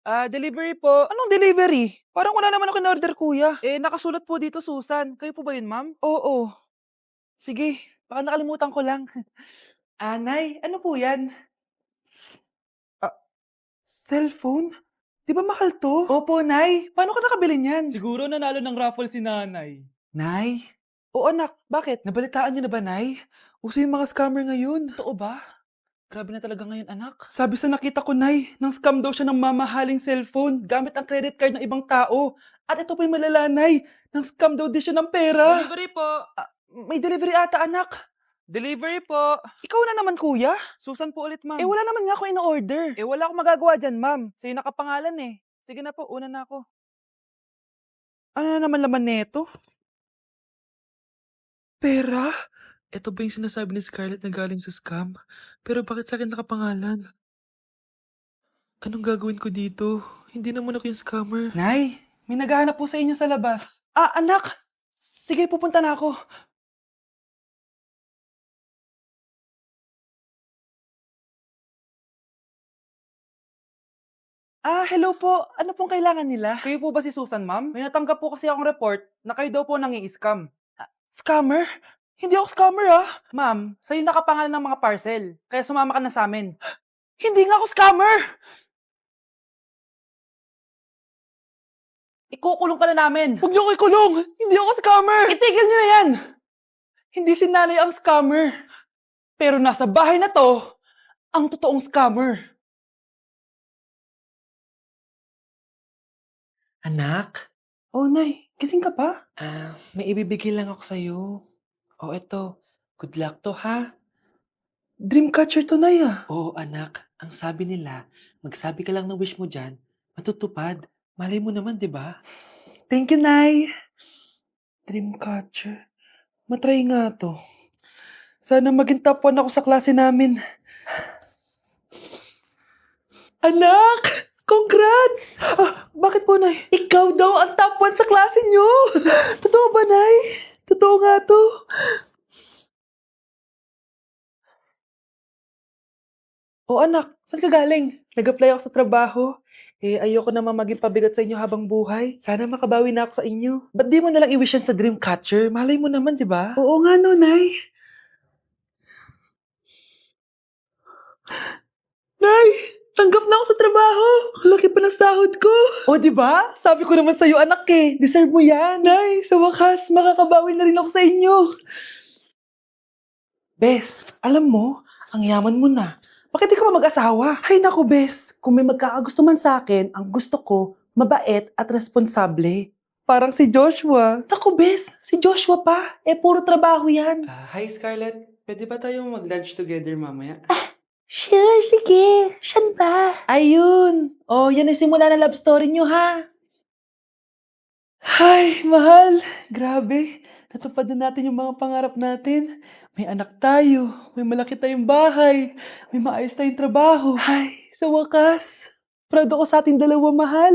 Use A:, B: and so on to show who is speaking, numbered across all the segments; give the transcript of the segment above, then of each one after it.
A: Delivery po.
B: Anong delivery? Parang wala naman ako in-order, kuya.
A: Nakasulat po dito Susan. Kayo po ba yun, ma'am?
B: Oo.
A: Sige, baka nakalimutan ko lang. Nay, ano po yan?
B: Ah, cellphone? 'Di ba mahal 'to?
A: Opo, Nay.
B: Paano ka nakabili niyan?
A: Siguro nanalo ng raffle si nanay.
B: Nay? Oo, anak. Bakit? Nabalitaan niyo na ba, Nay? Uso yung mga scammer ngayon.
A: Totoo ba? Grabe na talaga ngayon, anak.
B: Sabi sa nakita ko, Nay, nang scam daw siya ng mamahaling cellphone gamit ang credit card ng ibang tao. At ito pa yung malala, Nay, nang scam daw din siya ng pera.
A: Delivery po.
B: May delivery ata, anak.
A: Delivery po.
B: Ikaw na naman, kuya.
A: Susan po ulit, ma'am.
B: Wala naman nga ako in-order.
A: Wala akong magagawa dyan, ma'am. Sa'yo nakapangalan eh. Sige na po, una na ako.
B: Ano na naman laman neto? Pera? Ito ba yung sinasabi ni Scarlett na galing sa scam? Pero bakit sa akin nakapangalan? Anong gagawin ko dito? Hindi naman ako yung scammer. Nay, may naghahanap po sa inyo sa labas. Anak! Sige, pupunta na ako. Hello po. Ano pong kailangan nila?
A: Kayo po ba si Susan, ma'am? May natanggap po kasi akong report na kayo daw po nangi-scam.
B: Scammer? Hindi ako scammer,
A: Ma'am, sa'yo nakapangalan ng mga parcel. Kaya sumama ka na sa amin.
B: Hindi nga ako scammer!
A: Ikukulong ka na namin.
B: Huwag niyo ko ikulong! Hindi ako scammer!
A: Itigil niyo na yan!
B: Hindi si nanay ang scammer. Pero nasa bahay na to, ang totoong scammer. Anak? Oh, Nay. Gising ka pa? May ibibigay lang ako sa'yo. Oh, eto. Good luck to, ha? Dreamcatcher to, Nay, Oo, anak. Ang sabi nila, magsabi ka lang ng wish mo dyan, matutupad. Malay mo naman, di ba? Thank you, Nay. Dreamcatcher. Matry nga to. Sana maging top 1 ako sa klase namin. Anak! Congrats! Bakit po, Nay? Ikaw daw ang top 1 sa klase nyo! Totoo ba, Nay? Totoo nga to. Anak, saan ka galing? Nag-apply ako sa trabaho. Ayoko naman maging pabigat sa inyo habang buhay. Sana makabawi na ako sa inyo. Ba't di mo nalang i-wish yan sa Dreamcatcher? Malay mo naman, di ba? Oo nga, no, Nay. Nay! Tanggap na ako sa trabaho! Ang laki pa ng sahod ko! O, di ba? Sabi ko naman sa'yo, anak eh. Deserve mo yan. Nay, sa wakas, makakabawi na rin ako sa inyo. Bes, alam mo, ang yaman mo na. Bakit di ka pa mag-asawa? Ay naku, Bes. Kung may magkakagusto man sa akin, ang gusto ko, mabait at responsable. Parang si Joshua. Naku, Bes. Si Joshua pa. Puro trabaho yan. Hi, Scarlett. Pwede ba tayong mag-lunch together mamaya? Sure, sige. Siyan ba? Ayun. Yan ang simula ng love story niyo, ha? Ay, mahal. Grabe. Natupad na natin yung mga pangarap natin. May anak tayo. May malaki tayong bahay. May maayos tayong trabaho. Ay, sa wakas. Proud ako sa ating dalawa, mahal.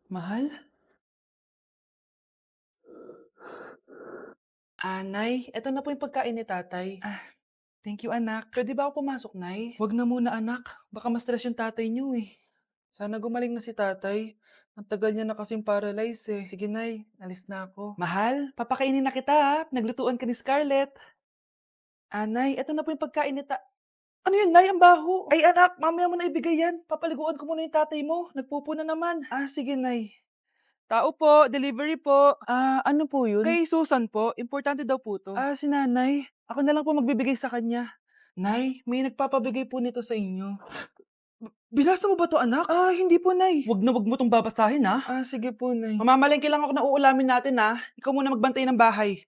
B: Mahal? Nay, eto na po yung pagkain ni tatay. Thank you, anak. Pwede ba ako pumasok, Nay? Wag na muna, anak. Baka ma-stress yung tatay niyo eh. Sana gumaling na si tatay. Ang tagal niya na kasing paralyzed eh. Sige, Nay. Alis na ako. Mahal, papakainin na kita ha. Naglutuan ka ni Scarlett. Nay, eto na po yung pagkain ni Ano yun, Nay? Ang baho. Ay, anak, mamaya mo na ibigay yan. Papaliguan ko muna yung tatay mo. Nagpupo na naman. Sige, Nay. Tao po, delivery po. Ano po yun? Kay Susan po, importante daw po to. Si nanay. Ako na lang po magbibigay sa kanya. Nay, may nagpapabigay po nito sa inyo. Binasa mo ba to, anak? Hindi po, Nay. Wag na wag mo tong babasahin, ha? Sige po, Nay. Mamamalengke lang ako na uulamin natin, ha? Ikaw muna magbantay ng bahay.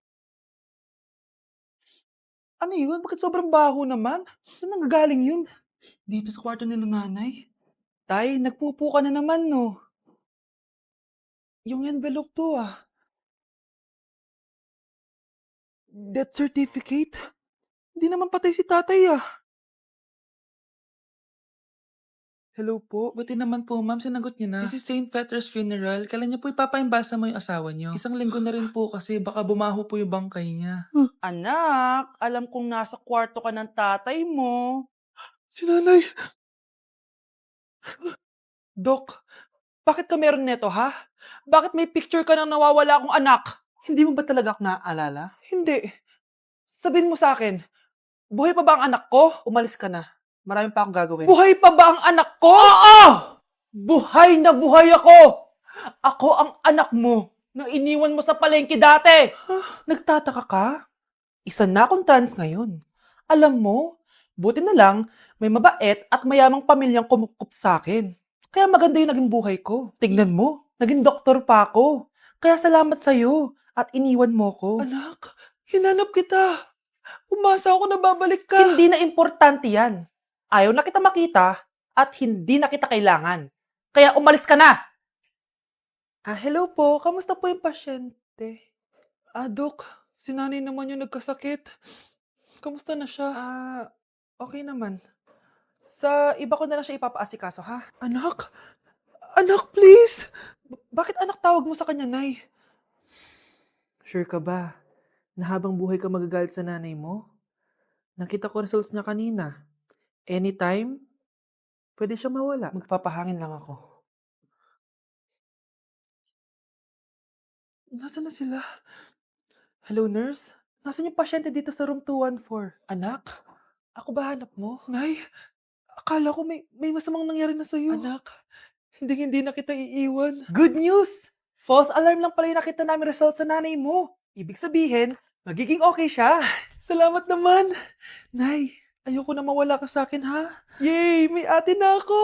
B: Ano yun? Bakit sobrang baho naman? Saan nanggagaling yun? Dito sa kwarto nila nanay. Tay, nagpupo ka na naman, no? Yung envelope to, Death certificate? Hindi naman patay si tatay, Hello po.
A: Buti naman po, ma'am, sinagot niyo na. This is St. Peter's Funeral. Kailan niyo po ipapaimbasa mo yung asawa niyo? Isang linggo na rin po kasi baka bumaho po yung bangkay niya.
B: Anak, alam kong nasa kwarto ka ng tatay mo.
A: Si nanay!
B: Dok, bakit ka meron neto, ha? Bakit may picture ka ng nawawala akong anak? Hindi mo ba talaga ako naaalala? Hindi. Sabihin mo sa akin, buhay pa ba ang anak ko? Umalis ka na. Marami pa akong gagawin. Buhay pa ba ang anak ko? Oo! Buhay na buhay ako! Ako ang anak mo na iniwan mo sa palengke dati! Nagtataka ka? Isa na akong trans ngayon. Alam mo, buti na lang may mabait at mayamang pamilyang kumukup sa akin. Kaya maganda yung naging buhay ko. Tignan mo, naging doktor pa ako. Kaya salamat sa'yo at iniwan mo ko. Anak, hinanap kita. Umasa ako na babalik ka. Hindi na importante yan. Ayaw na kita makita at hindi na kita kailangan. Kaya umalis ka na! Hello po. Kamusta po yung pasyente? Dok, si nanay naman yung nagkasakit. Kamusta na siya? Okay naman. Sa iba ko na lang siya ipapaasikaso, ha? Anak? Anak, please! Bakit anak tawag mo sa kanya, Nay? Sure ka ba na habang buhay ka magagalit sa nanay mo? Nakita ko results niya kanina. Anytime, pwede siya mawala. Magpapahangin lang ako. Nasaan na sila? Hello, nurse? Nasaan yung pasyente dito sa room 214? Anak? Ako ba hanap mo? Nay, akala ko may masamang nangyari na sa'yo. Anak, hindi na kita iiwan. Good news! False alarm lang pala yung nakita namin result sa nanay mo. Ibig sabihin, magiging okay siya. Salamat naman. Nay, ayoko na mawala ka sa akin, ha? Yay! May ate na ako!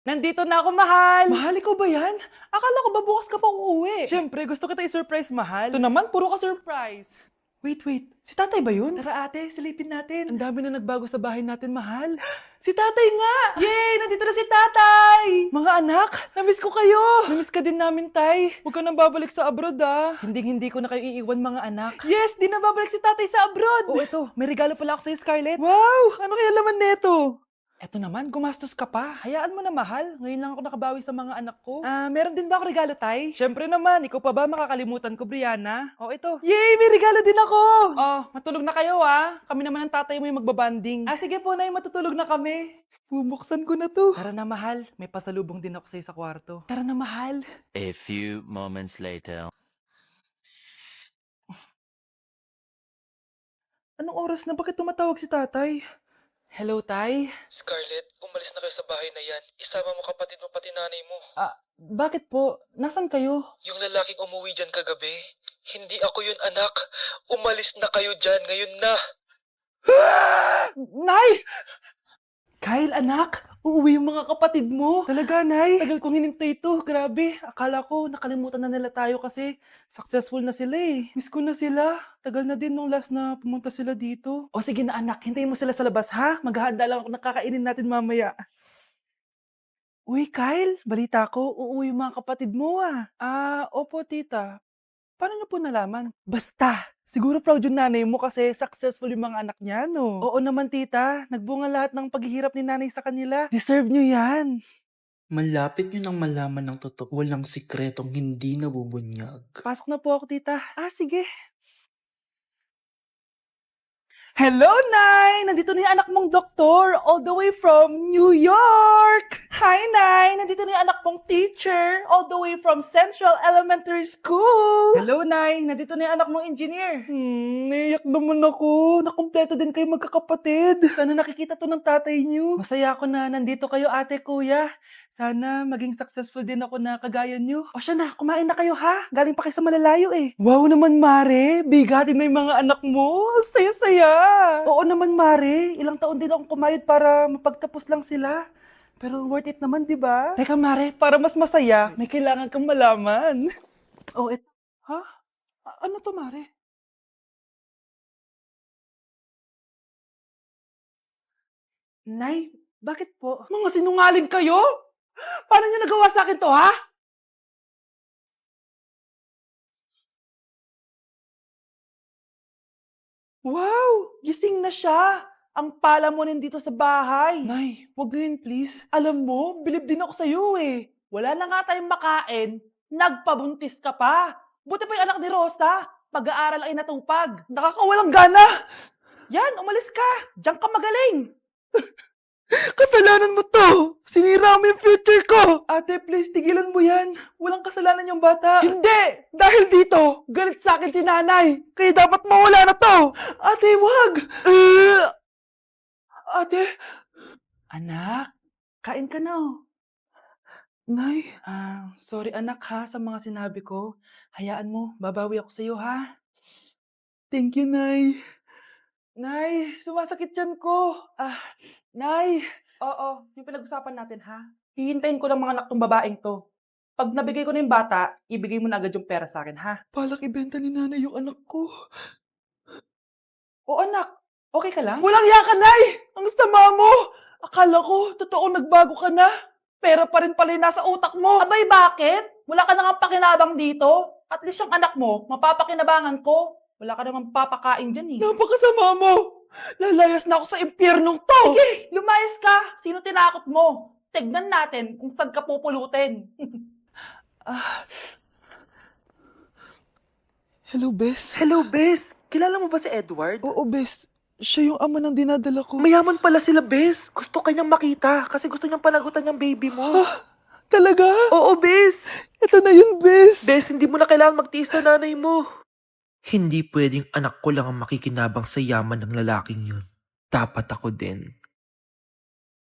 B: Nandito na ako, mahal! Mahal, ikaw ba yan? Akala ko ba bukas ka pa uuwi? Siyempre, gusto kita i-surprise, mahal. Ito naman, puro ka surprise. Wait. Si tatay ba yun? Tara ate, silipin natin. Ang dami na nagbago sa bahay natin, mahal. Si tatay nga! Yay! Nandito na si tatay! Mga anak, namiss ko kayo! Namiss ka din namin, tay. Huwag ka nang babalik sa abroad, ah. Hindi ko na kayo iiwan, mga anak. Yes! Di na babalik si tatay sa abroad! Oh, ito. May regalo pala ako sa'yo, Scarlett. Wow! Ano kaya laman neto? Eto naman, gumastos ka pa. Hayaan mo na, mahal. Ngayon lang ako nakabawi sa mga anak ko. Meron din ba ako regalo, tay? Siyempre naman, ikaw pa ba makakalimutan ko, Brianna? Oh, ito. Yay! May regalo din ako! Oh, matulog na kayo, ah. Kami naman ang tatay mo yung magbabanding. Sige po, nay, matutulog na kami. Bubuksan ko na to. Tara na, mahal. May pasalubong din ako sa'yo sa kwarto. Tara na, mahal.
C: A few moments later.
B: Anong oras na? Bakit tumatawag si tatay? Hello, tay?
D: Scarlett, umalis na kayo sa bahay na yan. Isama mo kapatid mo pati nanay mo.
B: Bakit po? Nasaan kayo?
D: Yung lalaking umuwi dyan kagabi, hindi ako yun anak. Umalis na kayo dyan ngayon na.
B: Nay! Kyle, anak! Uuwi yung mga kapatid mo. Talaga, Nay? Tagal kong hinintay ito. Grabe. Akala ko nakalimutan na nila tayo kasi successful na sila eh. Miss ko na sila. Tagal na din nung last na pumunta sila dito. O sige na anak, hintayin mo sila sa labas ha. Maghahanda lang ako ng kakainin natin mamaya. Uy, Kyle, balita ko, uuwi yung mga kapatid mo ah. Opo tita. Paano niyo po nalaman? Basta! Siguro proud yung nanay mo kasi successful yung mga anak niya, no? Oo naman, tita. Nagbunga lahat ng paghihirap ni nanay sa kanila. Deserve nyo yan.
E: Malapit nyo nang malaman ng totoo. Walang sikretong hindi nabubunyag.
B: Pasok na po ako, tita. Sige. Hello, Nay! Nandito na yung anak mong doktor, all the way from New York! Hi, Nay! Nandito na yung anak mong teacher, all the way from Central Elementary School! Hello, Nay! Nandito na yung anak mong engineer. Naiyak naman ako. Nakumpleto din kayo magkakapatid. Sana nakikita to ng tatay niyo. Masaya ako na nandito kayo, ate, kuya. Sana maging successful din ako na kagaya niyo. O siya na, kumain na kayo ha. Galing pa kayo sa malalayo eh. Wow naman, Mare. Bigatin na yung mga anak mo. Saya-saya. Oo naman, Mare. Ilang taon din akong kumayod para mapagtapos lang sila. Pero worth it naman, di ba? Teka, Mare, para mas masaya, may kailangan kang malaman. Ha? Ano to, Mare? Nay, bakit po? Mga sinungaling kayo? Paano niyo nagawa sa akin to, ha? Wow! Gising na siya! ang palamunin dito sa bahay. Nay, wag ngayon please. Alam mo, bilib din ako sa'yo eh. Wala na nga tayong makain, nagpabuntis ka pa. Buti pa yung anak ni Rosa, pag-aaral ay natupag. Nakakawalang gana! Yan, umalis ka! Diyan ka magaling! Kasalanan mo to! Sinira mo yung future ko! Ate, please, tigilan mo yan. Walang kasalanan yung bata. Hindi! Dahil dito, galit sa akin si nanay. Kaya dapat mawala na to! Ate, wag! Ate! Anak, kain ka na. Nay, sorry anak ha sa mga sinabi ko. Hayaan mo, babawi ako sa'yo ha. Thank you, Nay. Nay, sumasakit yan ko. Nay. Oo, yung pinag-usapan natin ha. Hihintayin ko ng mga anak tong babaeng to. Pag nabigay ko na yung bata, ibigay mo na agad yung pera sa akin ha. Balak ibenta ni nanay yung anak ko. O anak, okay ka lang? Walang iya ka, Nay! Ang sama mo! Akala ko, totoong nagbago ka na. Pera pa rin pala yung nasa utak mo. Abay, bakit? Wala ka nang pakinabang dito. At least yung anak mo, mapapakinabangan ko. Wala ka namang papakain dyan eh. Napakasama mo! Lalayas na ako sa impyernong to! Sige, lumayas ka! Sino tinakot mo? Tignan natin kung saan ka pupulutin. Hello, Bes. Hello, Bes. Kilala mo ba si Edward? Oo, Bes. Siya yung ama ng dinadala ko. Mayaman pala sila, Bes. Gusto kanyang makita kasi gusto niyang panagutan yung baby mo. Talaga? Oo, Bes. Ito na yun, Bes. Bes, hindi mo na kailangan magtiis na nanay mo.
E: Hindi pwedeng anak ko lang ang makikinabang sa yaman ng lalaking yun. Dapat ako din.